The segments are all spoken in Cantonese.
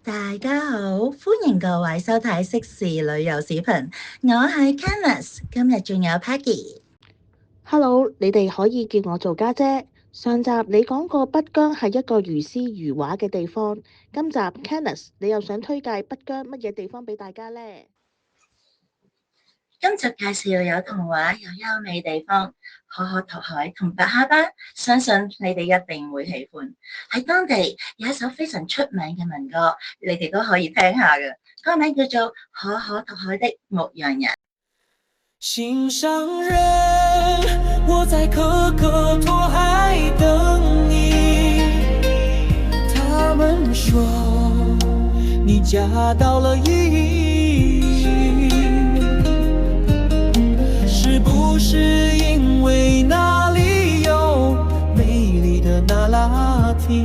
大家好，歡迎各位收睇適時旅遊視頻，我係 Candice，今日仲有 Peggy。Hello，你哋可以叫我做家姐。上集你講過北疆係一個如詩如畫嘅地方，今集 Candice 你又想推介北疆乜嘢地方俾大家呢？今集介紹有童話又優美地方，可可托海同白哈巴，相信你哋一定會喜歡。喺當地有一首非常出名嘅民歌，你哋都可以聽下嘅，歌名叫做《可可托海的牧羊人》。心上人，我在可可托海等你。他們說你嫁到了意義，是不是因為那裡有美麗的那拉提，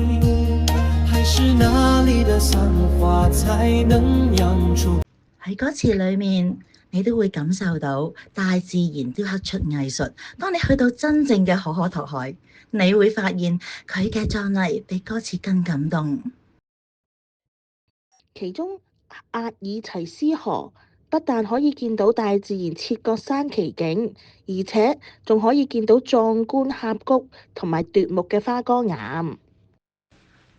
還是那裡的桑花才能養出？喺歌詞裏面，你都會感受到大自然雕刻出藝術。當你去到真正嘅可可托海，你會發現佢嘅壯麗比歌詞更感動。其中阿爾齊斯河不但可以見到大自然切割山奇景，而且仲可以見到壯觀峽谷同埋奪目嘅花崗岩。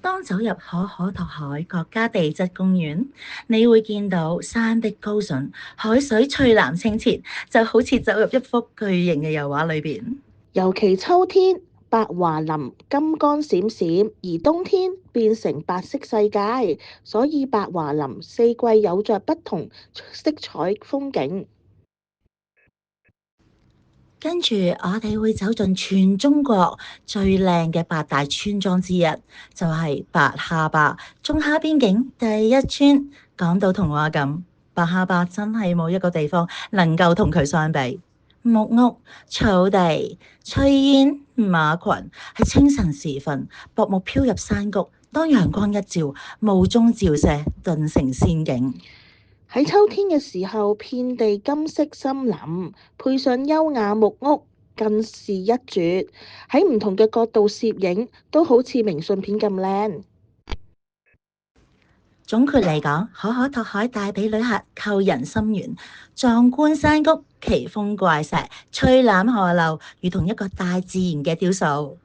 當走入可可托海國家地質公園，你會見到山壁高聳，海水翠藍清澈，就好似走入一幅巨型嘅油畫裏邊。尤其秋天，白華林金光閃閃，而冬天變成白色世界，所以白華林四季有着不同色彩風景。跟住我哋會走進全中國最靚嘅8大村莊之一，就係白哈巴，中哈邊境第一村。講到童話咁，白哈巴真係冇一個地方能夠同佢相比。木屋、草地、炊煙、馬群，喺清晨時分，薄霧飄入山谷，當陽光一照，霧中照射，頓成仙境。喺秋天嘅時候，遍地金色森林，配上優雅木屋，更是一絕。喺唔同嘅角度攝影，都好似明信片咁靚。總括嚟講，可可托海帶俾旅客扣人心弦，壯觀山谷、奇峰怪石、翠藍河流，如同一個大自然嘅雕塑。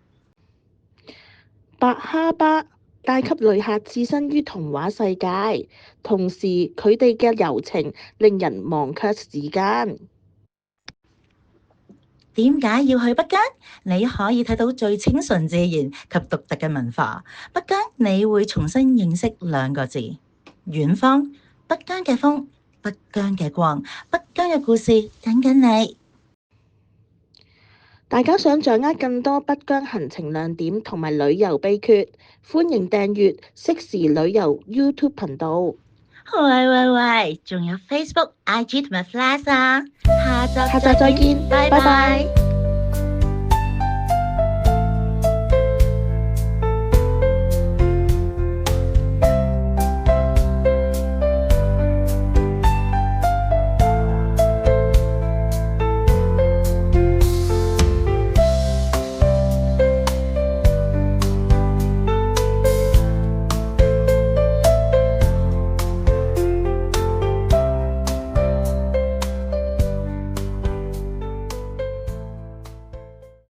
白哈巴帶給旅客置身於童話世界，同時佢哋嘅柔情令人忘卻時間。點解要去北疆？你可以睇到最清純自然及獨特嘅文化。北疆你會重新認識2個字：遠方。北疆嘅風，北疆嘅光，北疆嘅故事等緊你。大家想掌握更多北疆行程亮點同埋旅遊秘訣，歡迎訂閱適時旅遊 YouTube 頻道。喂，仲有 Facebook、IG 同埋 Flash 啊！下集再見，拜拜。